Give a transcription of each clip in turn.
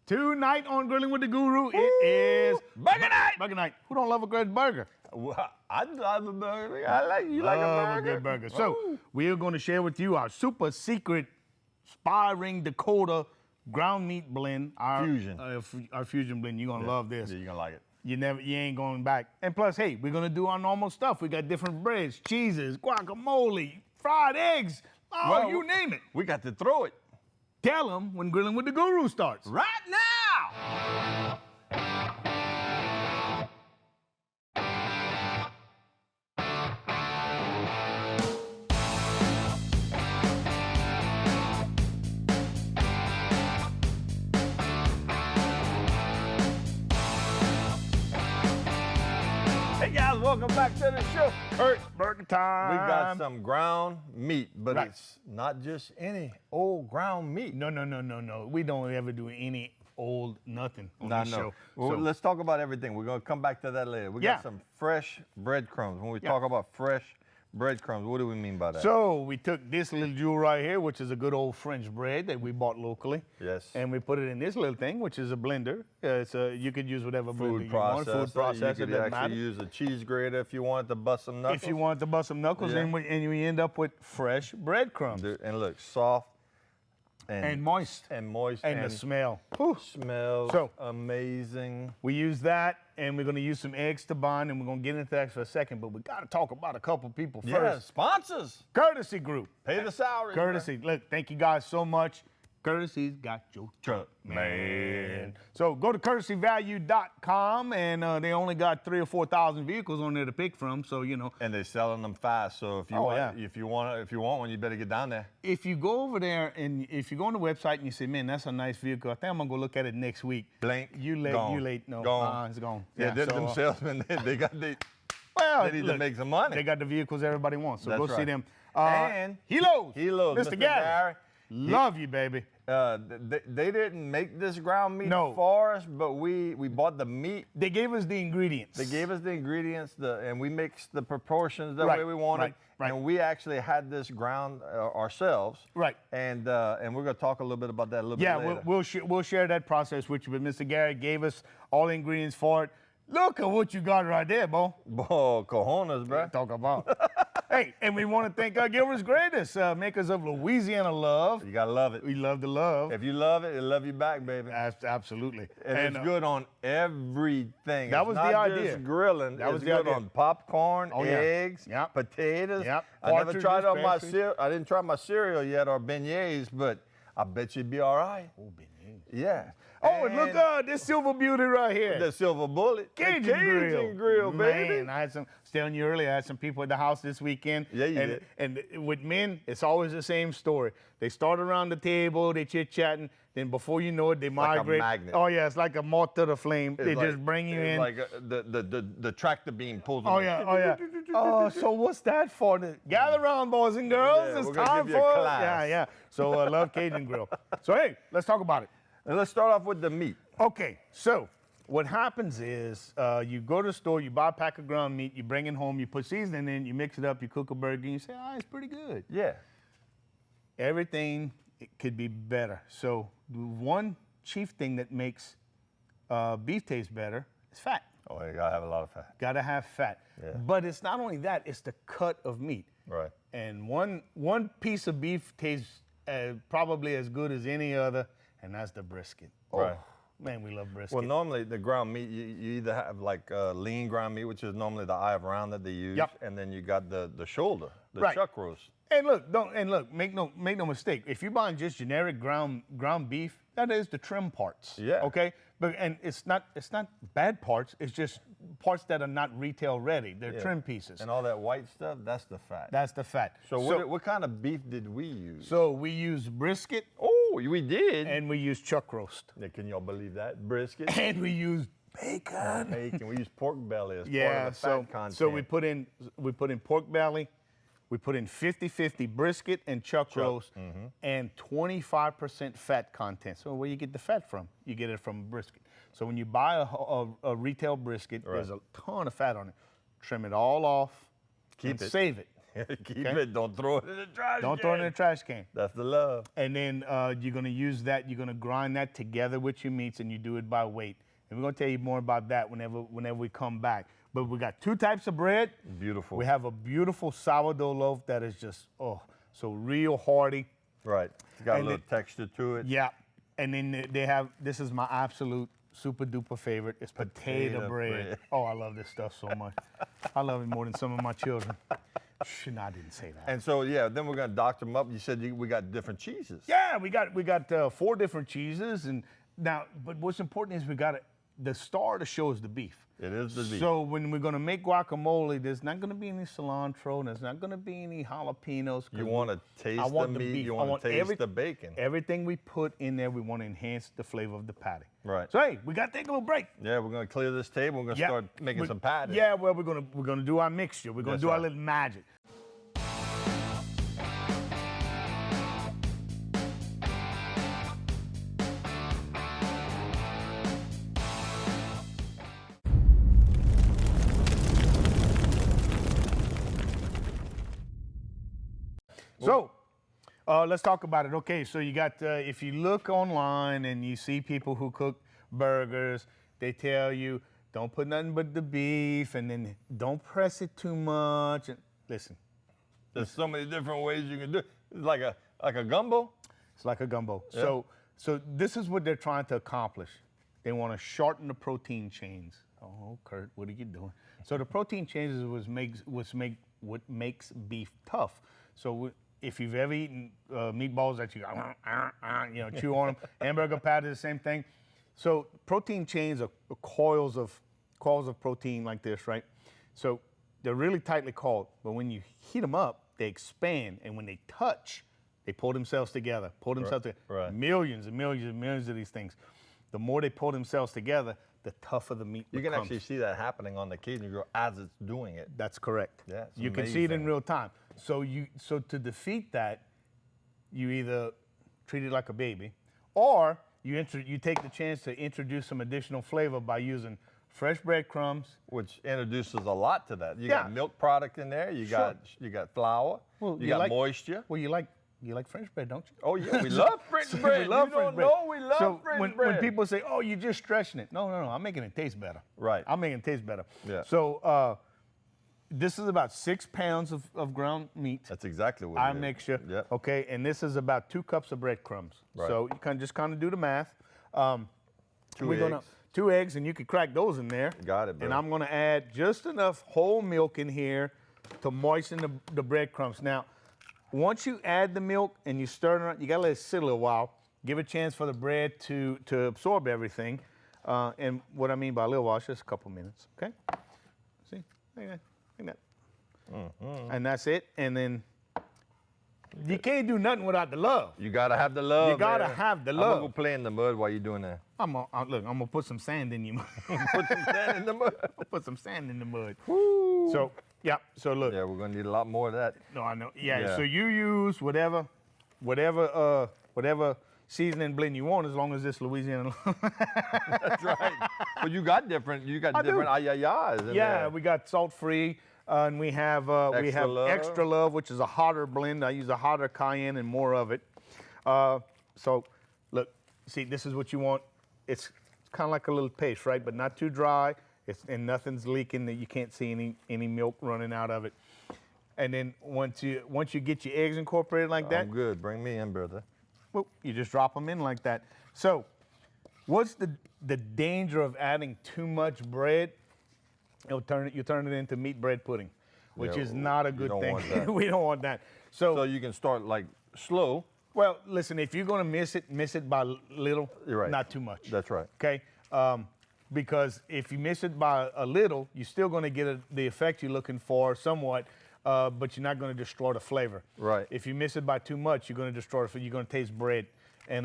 Tonight on Grilling with the Guru, it is Burger night. Burger night. Who don't love a good burger? Well, I love a burger. I like you like a Love burger. good burger. So we are going to share with you our super secret Spy-Ring Dakota ground meat blend. Our Fusion. Our fusion blend. You're gonna love this. Yeah, you're gonna like it. You ain't going back. And plus, hey, we're gonna do our normal stuff. We got different breads, cheeses, guacamole, fried eggs. Oh, Well, you name it. We got to throw it. Tell them when Grilling with the Guru starts. Right now! Hey guys, welcome back to the show. Kurt, burger time. We got some ground meat, but Right. it's not just any old ground meat. No. We don't ever do any old nothing on No, this no. show. Well, So, let's talk about everything. We're going to come back to that later. We Yeah. got some fresh breadcrumbs. When we Yeah. talk about fresh breadcrumbs, what do we mean by that? so we took this little jewel right here, which is a good old French bread that we bought locally. Yes. And we put it in this little thing, which is a blender. You could use whatever blender Food you want. processor. Food processor, You could doesn't actually matter. use a cheese grater if you wanted to bust some knuckles. If you wanted to bust some knuckles, Yeah. and we end up with fresh breadcrumbs. Dude, and look, soft And moist. and moist And the smell. Whew. smells So- amazing. We use that, and we're going to use some eggs to bind, and we're going to get into that for a second, but we got to talk about a couple people Yeah, first. sponsors. Courtesy Group. Pay the salary. Courtesy. Look, thank you guys so much. Courtesy's got your Truck, man. So go to courtesyvalue.com, and they only got 3,000 or 4,000 vehicles on there to pick from. So And they're selling them fast. So if you Oh, want, yeah. if you want one, you better get down there. if you go over there and if you go on the website and you say, "Man, that's a nice vehicle," I think I'm gonna go look at it next week. Blink. You late? Gone. You late? No, Gone. it's gone. Yeah, them so, salesmen, they well, they need to look, make some money. They got the vehicles everybody wants, so That's go see right. them. And Helos, Mr. Gary, love you, baby. They didn't make this ground meat No. for us, but we bought the meat. They gave us the ingredients. They gave us the ingredients, and we mixed the proportions the Right, way we wanted. right. And we actually had this ground ourselves. Right. And we're going to talk a little bit about that a little bit Yeah, later. we'll share that process with you. But Mr. Gary gave us all the ingredients for it. Look at what you got right there, Bo. Boy, cojones, bro. Talk about. Hey, and we want to thank our Gilbert's Greatest, makers of Louisiana Love. You got to love it. We love the love. If you love it, it'll love you back, baby. Absolutely. And it's good on everything. that It's was the not idea. just grilling. That was it's the good idea. on popcorn, Oh, yeah. eggs, Yep. potatoes. Yep. I never Partridges, tried on my pastries. cereal. I didn't try my cereal yet or beignets, but I bet you'd be all right. Oh, beignets. Yeah. Oh, and look, this silver beauty right here. The silver bullet. Cajun the Cajun grill, baby. Man, I had some, telling you earlier, I had some people at the house this weekend. Yeah, you and, did. And with men, it's always the same story. They start around the table, they chit-chatting, then before you know it, they like a migrate. magnet. Oh, yeah, it's like a moth to the flame. They It's just bring you it's in. like the tractor beam pulls them. Oh, yeah, oh, yeah. Oh, so what's that for? Gather around, boys and girls. Yeah, It's we're gonna time give you a for class. Yeah, yeah. So I love Cajun Grill. So, hey, let's talk about it. And let's start off with the meat. Okay, so what happens is you go to the store, you buy a pack of ground meat, you bring it home, you put seasoning in, you mix it up, you cook a burger, and you say, it's pretty good. Yeah. Everything it could be better. So the one chief thing that makes beef taste better is fat. Oh, you gotta have a lot of fat. Gotta have fat. Yeah. But it's not only that, it's the cut of meat. Right. And one piece of beef tastes probably as good as any other, and that's the brisket. Right. Man, we love brisket. Well, normally the ground meat, you either have like lean ground meat, which is normally the eye of round that they use, Yep. and then you got the shoulder, the Right. chuck roast. And look, make no mistake. If you're buying just generic ground beef, that is the trim parts. Yeah. Okay. But it's not bad parts. It's just parts that are not retail ready. They're Yeah. trim pieces. And all that white stuff, that's the fat. That's the fat. So what kind of beef did we use? So we use brisket Oh, we did. and we use chuck roast Yeah, can y'all believe that? Brisket. and we use bacon. Bacon. We use pork belly as Yeah. part of the fat content. So we put in pork belly. We put in 50-50 brisket and chuck roast and 25% fat content. So where you get the fat from? You get it from brisket. So when you buy a retail brisket, there's a ton of fat on it. Trim it all off Keep and it. save it. Keep it. Don't throw it in the trash Don't can. throw it in the trash can. That's the love. And then you're going to use that. You're going to grind that together with your meats, and you do it by weight. And we're going to tell you more about that whenever we come back. But we got 2 types of bread. Beautiful. We have a beautiful sourdough loaf that is just, so real hearty. Right. It's got And a little texture to it. Yeah. And then they have, this is my absolute super duper favorite. It's potato bread. Oh, I love this stuff so much. I love it more than some of my children. No, I didn't say that. And so, yeah, then we're going to doctor them up. You said we got different cheeses. Yeah, we got 4 different cheeses. And now, but what's important is we got the star of the show is the beef. It is the beef. So when we're going to make guacamole, there's not going to be any cilantro. There's not going to be any jalapenos. You want to taste the meat. beef. You want to taste the bacon. Everything we put in there, we want to enhance the flavor of the patty. Right. So hey, we got to take a little break. Yeah, we're going to clear this table. We're going to start making some patties. Yeah, well, we're gonna do our mixture. We're gonna do our little magic. So, let's talk about it. Okay, so you got, if you look online and you see people who cook burgers, they tell you, don't put nothing but the beef, and then don't press it too much. And listen, There's so many different ways you can do it. It's like a gumbo. it's like a gumbo. Yeah. So this is what they're trying to accomplish. They want to shorten the protein chains. Oh, Kurt, what are you doing? So the protein chains is what makes beef tough. So if you've ever eaten meatballs that you chew on them, hamburger patties, the same thing. So protein chains are coils of protein like this, right? So they're really tightly coiled, but when you heat them up, they expand, and when they touch, they pull themselves together. Right. Millions and millions and millions of these things. The more they pull themselves together, the tougher the meat You becomes. can actually see that happening on the Cajun grill as it's doing it. That's correct. Yeah, it's you can see it in amazing. real time. So to defeat that, you either treat it like a baby, or you take the chance to introduce some additional flavor by using fresh breadcrumbs. Which introduces a lot to that. You Yeah. got milk product in there. You Sure. got flour. Well, you you got like- moisture. Well, you like French bread, don't you? Oh yeah, we love French So bread. We love you French don't bread. know we love so French when bread. people say, "Oh, you're just stretching it," no, I'm making it taste better. Right. I'm making it taste better. Yeah. So this is about 6 pounds of ground meat. That's exactly what Our it is. mixture. Yep. Okay, and this is about 2 cups of breadcrumbs. Right. So you can just kind of do the math. 2 We're eggs. 2 eggs, and you can crack those in there. Got it, bro. And I'm gonna add just enough whole milk in here to moisten the breadcrumbs. Now, once you add the milk and you stir it around, you gotta let it sit a little while. Give a chance for the bread to absorb everything. And what I mean by a little while is just a couple minutes, okay? See, like that. And that's it. And then you can't do nothing without the love. You gotta have the love. You gotta man. have the I'm love. gonna go play in the mud while you're doing that. Look, I'm gonna put some sand in you. Put some sand in the mud. Put some sand in the mud. Woo. So, yeah, so look. Yeah, we're gonna need a lot more of that. No, I know. Yeah, Yeah. so you use whatever seasoning blend you want, as long as it's Louisiana. That's right. But you got different do. ayayas in Yeah, there. we got salt-free, and we have Extra Love. Extra Love, which is a hotter blend. I use a hotter cayenne and more of it. So, look, see, this is what you want. It's kind of like a little paste, right? But not too dry. And nothing's leaking. That you can't see any milk running out of it. And then once you get your eggs incorporated like that, I'm good. Bring me in, brother. well, you just drop them in like that. So, what's the danger of adding too much bread? You turn it into meat bread pudding, which Yeah, is not a you good don't thing. want that. We don't want that. So you can start like slow. Well, listen, if you're gonna miss it by little, You're right. not too much. That's right. Okay, because if you miss it by a little, you're still gonna get the effect you're looking for somewhat, but you're not gonna destroy the flavor. Right. If you miss it by too much, you're gonna destroy it. You're gonna taste bread, and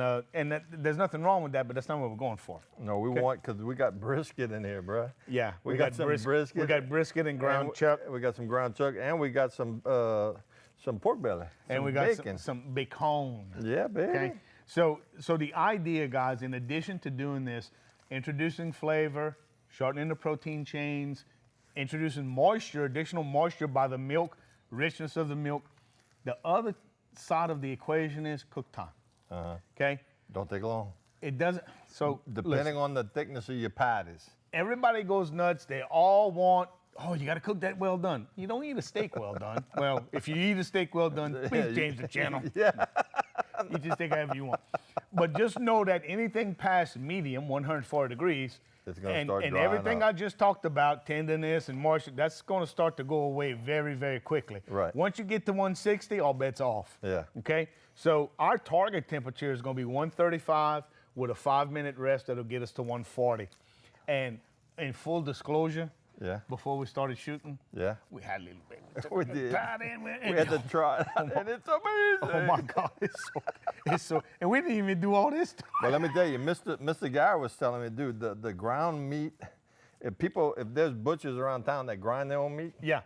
there's nothing wrong with that, but that's not what we're going for. No, we want, because we got brisket in here, bro. Yeah, We got some brisket. We got brisket and ground chuck, We got some ground chuck, and we got some pork belly. and some we got bacon. some bacon. Yeah, baby. Okay, so the idea, guys, in addition to doing this, introducing flavor, shortening the protein chains, introducing moisture, additional moisture by the milk richness of the milk. The other side of the equation is cook time. Okay? Don't take long. It doesn't, so Depending listen, on the thickness of your patties. everybody goes nuts. They all want, oh, you got to cook that well done. You don't eat a steak well done. Well, if you eat a steak well done, please change the channel. Yeah. You just take however you want. But just know that anything past medium, 140 degrees, It's gonna and, start and drying everything up. I just talked about, tenderness and moisture, that's going to start to go away very, very quickly. Right. Once you get to 160, all bets off. Yeah. Okay? So our target temperature is going to be 135 with a 5-minute rest that'll get us to 140. And in full disclosure, Yeah. before we started shooting, Yeah. we had a little bit. We did. Pat in, We had to try it, and it's amazing. Oh my God, it's so, and we didn't even do all this. But let me tell you, Mr. Guy was telling me, dude, the ground meat, if there's butchers around town that grind their own meat, Yeah.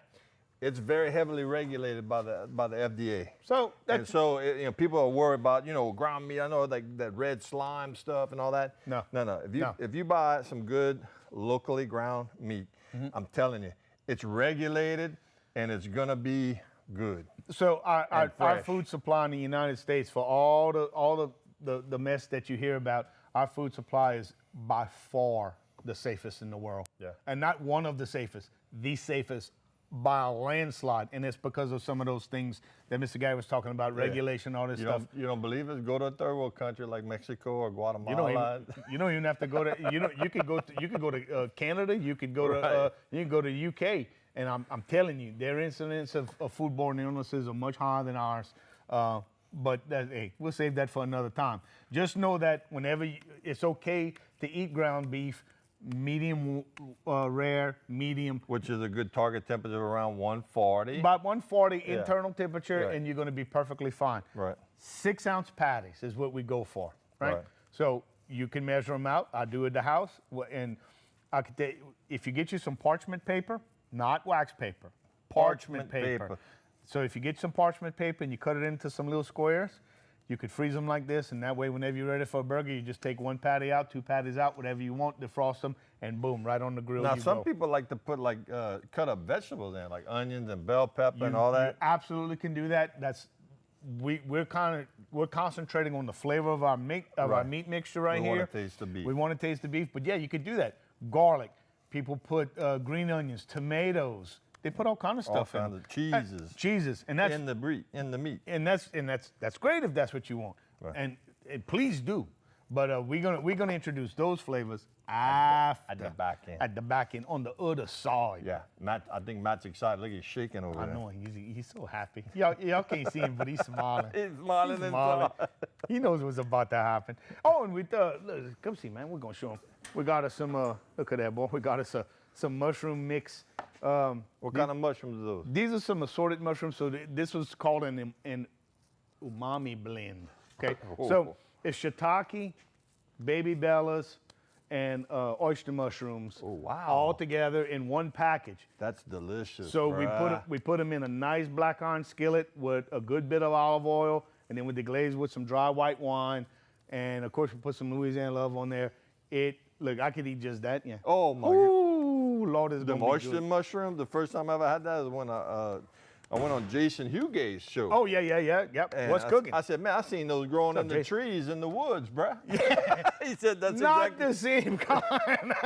it's very heavily regulated by the FDA. So And that's so, people are worried about, ground meat. I know like that red slime stuff and all that. No. No. No. If you buy some good locally ground meat, I'm telling you, it's regulated and it's gonna be good. so our fresh. food supply in the United States, for all the mess that you hear about, our food supply is by far the safest in the world. Yeah. And not one of the safest by a landslide. And it's because of some of those things that Mr. Guy was talking about, regulation, all this You stuff. you don't believe it? Go to a third world country like Mexico or You Guatemala. don't even have to go to. You could go to Canada. You could go to. Right. You can go to UK. And I'm telling you, their incidence of foodborne illnesses are much higher than ours. But hey, we'll save that for another time. Just know that whenever it's okay to eat ground beef, medium rare, medium. Which is a good target temperature of around 140. About 140 internal temperature, Right. and you're going to be perfectly fine. Right. 6-ounce patties is what we go for, right? Right. So you can measure them out. I do at the house, and I could tell you, if you get you some parchment paper, not wax paper, parchment paper. So if you get some parchment paper and you cut it into some little squares, you could freeze them like this, and that way, whenever you're ready for a burger, you just take one patty out, 2 patties out, whatever you want, defrost them, and boom, right on the grill. Now, you some go. people like to put cut up vegetables in, like onions and bell pepper and all You that. absolutely can do that. We're concentrating on the flavor of our meat Right. mixture right We here. wanna taste the beef. We want to taste the beef, but yeah, you could do that. Garlic. People put green onions, tomatoes. They put all kinds of All stuff in. kinds of cheeses. Cheeses, and that's in the meat. and that's great if that's what you want. Right. And please do. But we're gonna introduce those flavors after at the back end. At the back end on the other side. Yeah, Matt. I think Matt's excited. Look, he's shaking over I there. know he's so happy. Y'all can't see him, but he's smiling. He's smiling He's inside. He knows what's about to happen. Oh, and look, come see, man. We're gonna show him. We got us some. Look at that, boy. We got us some mushroom mix. What kind of mushrooms are those? These are some assorted mushrooms. So this was called an umami blend. Okay, so it's shiitake, baby bellas, and oyster mushrooms. Oh, wow. All together in one package. That's delicious. So bruh. we put them in a nice black iron skillet with a good bit of olive oil, and then we deglaze with some dry white wine, and of course we put some Louisiana love on there. Look, I could eat just that. Yeah. Oh my! Ooh, Lord, it's The gonna be oyster good. mushroom. The first time I ever had that was when I went on Jason Hughey's show. Oh yeah, yep. And What's cooking? I said, man, I seen those growing in the Jason? trees in the woods, bruh. He said that's Not exactly. the same kind.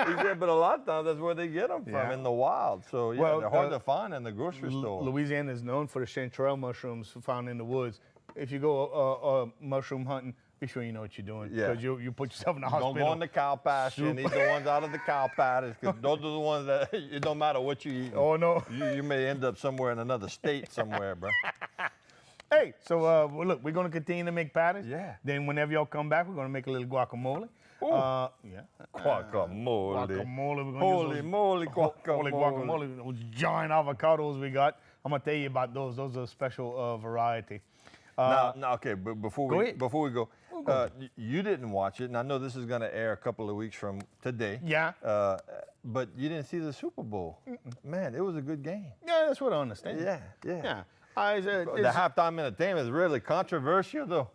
He said, but a lot of times that's where they get them from, Yeah. in the wild. So yeah, Well, they're hard to find in the grocery store. Louisiana is known for the chanterelle mushrooms found in the woods. If you go mushroom hunting, be sure you know what you're doing, Yeah. because you put yourself in the Don't hospital. go in the cow pasture and eat the ones out of the cow patties, because those are the ones that it don't matter what you eat. Oh no. You may end up somewhere in another state somewhere, bro. Hey, so well, look, we're gonna continue to make patties. Yeah. Then whenever y'all come back, we're gonna make a little guacamole. Yeah. Guacamole. Guacamole. We're gonna Holy use those, moly, holy guacamole. guacamole. Those giant avocados we got. I'm gonna tell you about those. Those are a special variety. Now, okay, but before we ahead. go, you didn't watch it, and I know this is going to air a couple of weeks from today. Yeah. But you didn't see the Super Bowl. Man, it was a good game. Yeah, that's what I understand. Yeah. Yeah. The halftime entertainment is really controversial, though.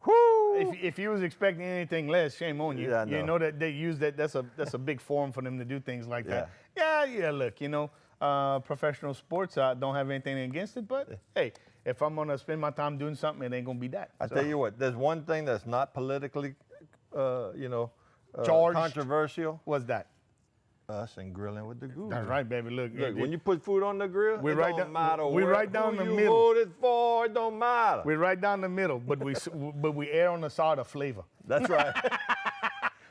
Whoo! If you was expecting anything less, shame on you. Yeah, I You know. know that they use that. That's a big forum for them to do things like that. Yeah. Look, professional sports. I don't have anything against it, but hey, if I'm gonna spend my time doing something, it ain't gonna be that. I tell you what, there's one thing that's not politically, Charged. controversial. What's that? Us and grilling with the guru. That's right, baby. Look, Look, when you put food on the grill, We're it right don't down- matter we're right down who the you middle. voted for. It don't matter. we're right down the middle, but we err on the side of flavor. That's right.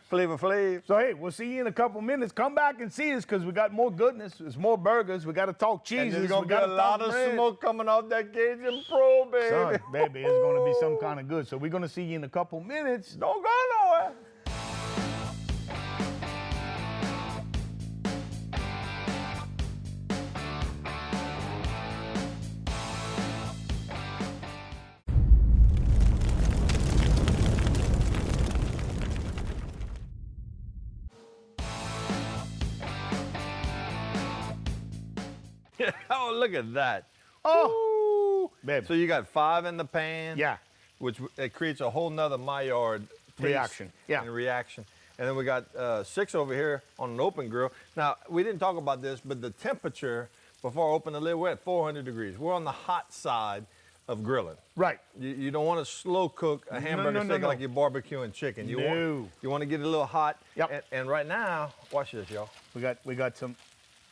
Flavor Flav. So hey, we'll see you in a couple minutes. Come back and see us because we got more goodness. There's more burgers. We got to talk And cheeses. there's gonna we be a gotta lot talk of bread. smoke coming off that Cajun Pro, baby. Son, baby, it's gonna be some kind of good. So we're gonna see you in a couple minutes. Don't go nowhere. Oh, look at that. Oh, baby. So you got 5 in the pan. Yeah. Which it creates a whole nother Maillard taste Reaction, yeah. and reaction. And then we got 6 over here on an open grill. Now, we didn't talk about this, but the temperature before I open the lid, we're at 400 degrees. We're on the hot side of grilling. Right. You don't want to slow cook a hamburger steak no. like you're barbecuing chicken. You want to get it a little hot. Yep. And right now, watch this, y'all. We got some.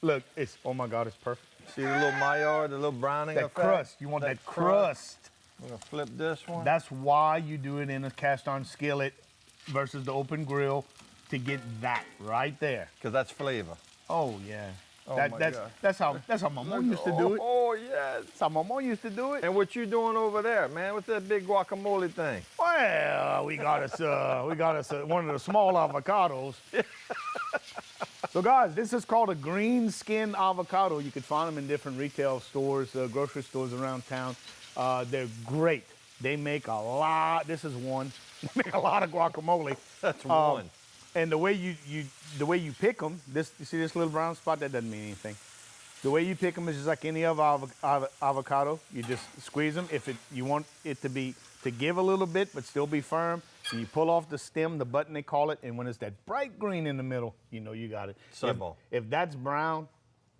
Look, it's oh my God, it's perfect. See the little Maillard, the little browning That effect? crust. You want that crust. I'm gonna flip this one. That's why you do it in a cast iron skillet versus the open grill to get that right there. Because that's flavor. Oh yeah. Oh, my God. That's how my mom used to do it. Oh, yes. That's how my mom used to do it. And what you doing over there, man? What's that big guacamole thing? Well, we got us one of the small avocados. So guys, this is called a green skin avocado. You can find them in different retail stores, grocery stores around town. They're great. They make a lot. This is one. They make a lot of guacamole. That's one. And the way you pick them, you see this little brown spot? That doesn't mean anything. The way you pick them is just like any other avocado. You just squeeze them. If you want it to give a little bit but still be firm, and you pull off the stem, the button they call it, and when it's that bright green in the middle, you know you got it. If that's brown,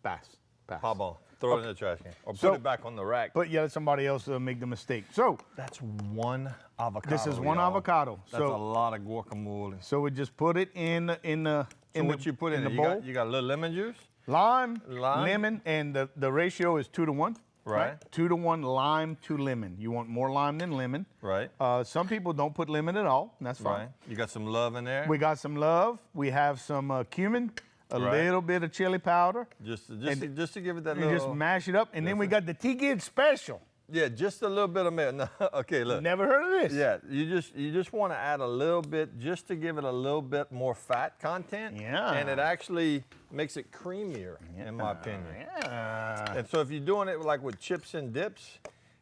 pass. Hop on. Throw it in the trash can. Or So- put it back on the rack. But yeah, let somebody else make the mistake. So That's one avocado. this is one y'all. avocado. That's a lot of guacamole. So we just put it in the So what you put in the it? bowl. You got a little lemon juice? Lime, Lime. lemon, and the ratio is 2 to 1. Right. 2 to 1 lime to lemon. You want more lime than lemon. Right. Some people don't put lemon at all. And that's fine. Right. You got some love in there? We got some love. We have some cumin, a Right. little bit of chili powder. Just to give it that You little... just mash it up. And then we got the T-Gid Special. Yeah, just a little bit of milk. No, okay, look. Never heard of this? Yeah, you just want to add a little bit just to give it a little bit more fat content. Yeah. And it actually makes it creamier, in my opinion. Yeah. And so if you're doing it like with chips and dips,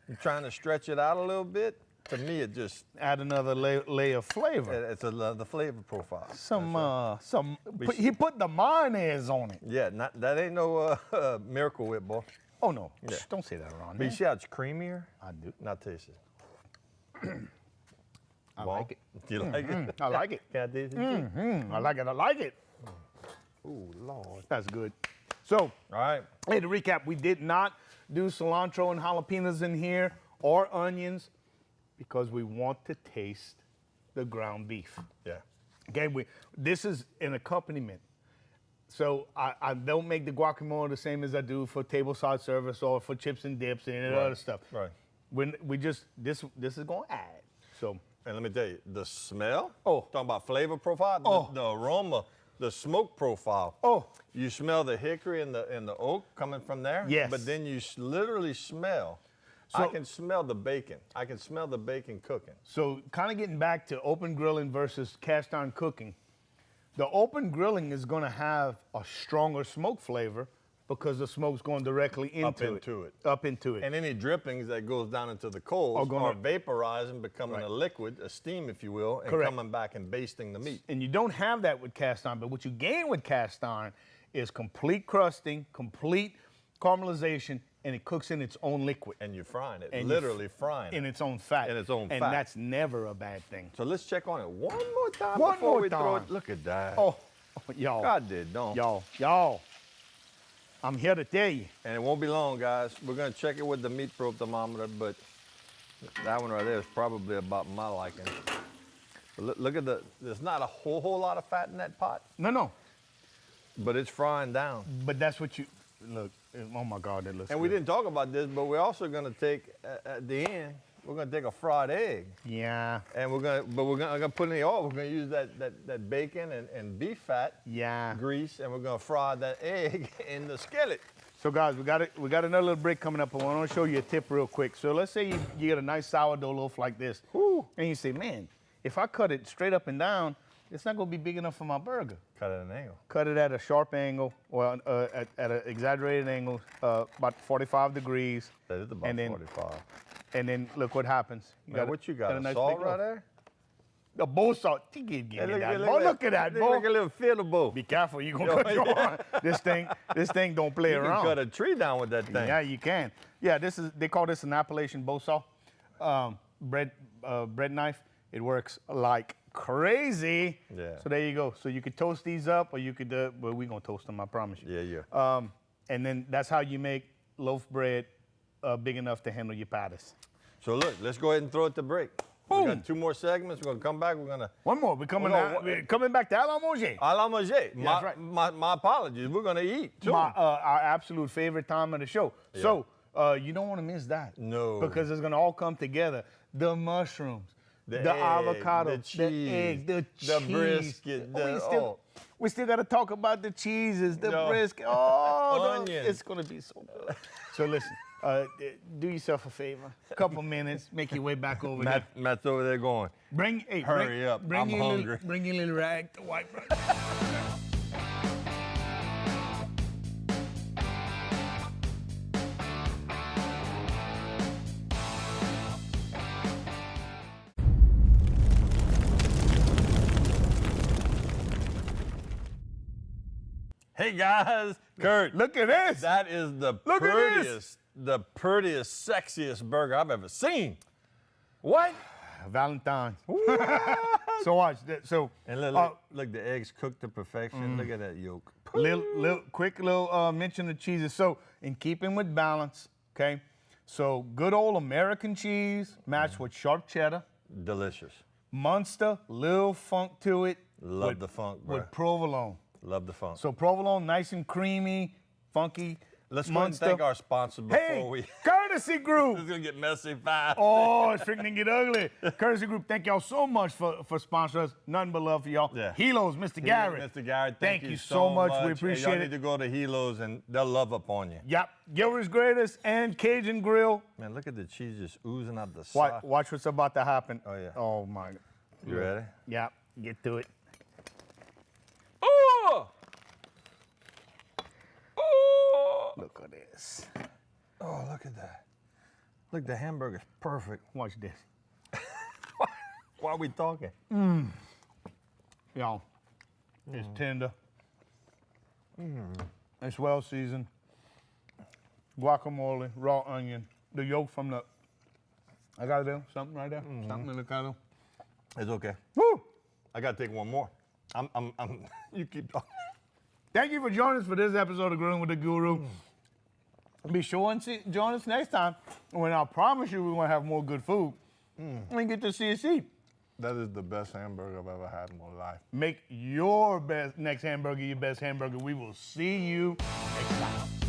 you're trying to stretch it out a little bit, to me it just, Add another layer of flavor. it's the flavor profile. He put the mayonnaise on it. Yeah, that ain't no Miracle Whip, boy. Oh no, Yeah. Shh, don't say that around But you me. see how it's creamier? I do. Now taste it. I like it. Do you like it? I like it. Can I taste it? I like it. I like it. Ooh, Lord. That's good. So, All right. hey, to recap, we did not do cilantro and jalapenos in here or onions because we want to taste the ground beef. Yeah. Okay, this is an accompaniment. So I don't make the guacamole the same as I do for tableside service or for chips and dips and other stuff. Right. When this is gonna add. So And let me tell you, the smell. Oh. Talking about flavor profile. Oh. The aroma, the smoke profile. Oh. You smell the hickory and the oak coming from there. Yes. But then you literally smell. I can smell the bacon. I can smell the bacon cooking. So kind of getting back to open grilling versus cast iron cooking. The open grilling is going to have a stronger smoke flavor because the smoke's going directly into it. Up into it. And any drippings that goes down into the coals gonna- are vaporizing, becoming a liquid, a steam, if you will, and Correct. coming back and basting the meat. And you don't have that with cast iron, but what you gain with cast iron is complete crusting, complete caramelization, and it cooks in its own liquid. And you're frying it, And literally frying in it. its own fat. In its own and fat. that's never a bad thing. So let's check on it one more time One before more we throw time. it. Look at that. Oh, y'all. God did, don't. Y'all. I'm here to tell you. And it won't be long, guys. We're gonna check it with the meat probe thermometer, but that one right there is probably about my liking. But look at there's not a whole lot of fat in that pot, No. but it's frying down. But that's what you, look, oh my God, that looks And good. we didn't talk about this, but we're also gonna take, at the end, we're gonna take a fried egg. Yeah, And we're gonna put in the oil. We're gonna use that bacon and beef fat yeah. grease, and we're gonna fry that egg in the skillet. So guys, we got another little break coming up. I want to show you a tip real quick. So let's say you get a nice sourdough loaf like this, and you say, man, if I cut it straight up and down, it's not gonna be big enough for my burger. Cut it at an angle. Cut it at a sharp angle, or at an exaggerated angle, about 45 degrees. That is about and then, 45. And then look what happens. Man, what you got? a A nice salt big right loaf. there? The bowl salt. Give me that, boy. Look Look at that, boy. Look at a little fillable. Be careful, you're gonna cut your arm. This thing don't play You can around. cut a tree down with that thing. Yeah, you can. Yeah, they call this an Appalachian bow saw. Bread knife. It works like crazy. Yeah. So there you go. So you could toast these up, or you could, well, we're gonna toast them, I promise you. Yeah. And then that's how you make loaf bread big enough to handle your patties. So look, let's go ahead and throw it to break. We Boom. got 2 more segments. We're gonna come back. We're gonna One more. We're coming, Oh, no, we're coming back to à la manger. à la manger. that's right. My apologies. We're gonna eat too. Our absolute favorite time of the show. Yeah. So you don't want to miss that. No. Because it's gonna all come together. The mushrooms, the egg, avocado, the cheese, egg, the the cheese. brisket, We still got to talk about the cheeses, the No. brisket. Oh, no, Onion. it's gonna be so good. So listen, do yourself a favor. A couple minutes, make your way back over there. Matt's over there going. Hurry up, I'm hungry. Bring your little rag to wipe. Hey guys, Kurt. Look at this. That is the Look at this. prettiest, sexiest burger I've ever seen. What? Valentine's. So watch that. So And look, the eggs cooked to perfection. Look at that yolk. quick little mention of cheeses. So in keeping with balance, okay. So good old American cheese matched with sharp cheddar, Delicious. Munster, little funk to it. Love the funk, bro. With provolone. Love the funk. So provolone, nice and creamy, funky. Let's go ahead and Munster. thank our sponsor before Hey, we. Courtesy This is Group. gonna get messy fast. Oh, it's freaking get ugly. Courtesy Group, thank y'all so much for sponsoring us. Nothing but love for y'all. Yeah. Helos, Mr. Garrett. Mr. Garrett, Thank you so much. We Hey, appreciate y'all it. need to go to Helos and they'll love up on you. Yep, Gilbert's Greatest and Cajun Grill. Man, look at the cheese just oozing out the side. Watch what's about to happen. Oh, yeah. Oh my. You ready? Yep, get to it. Oh! Oh! Look at this. Oh, look at that. Look, the hamburger's perfect. Watch this. Why are we talking? Y'all, it's tender. It's well seasoned. Guacamole, raw onion, the yolk from the. I got there, something right there, something in the kind. It's okay. Woo! I gotta take one more. You keep talking. Thank you for joining us for this episode of Grilling with the Guru. Be sure and join us next time when I promise you we're gonna have more good food and get to see us eat. That is the best hamburger I've ever had in my life. Make your next hamburger your best hamburger. We will see you next time.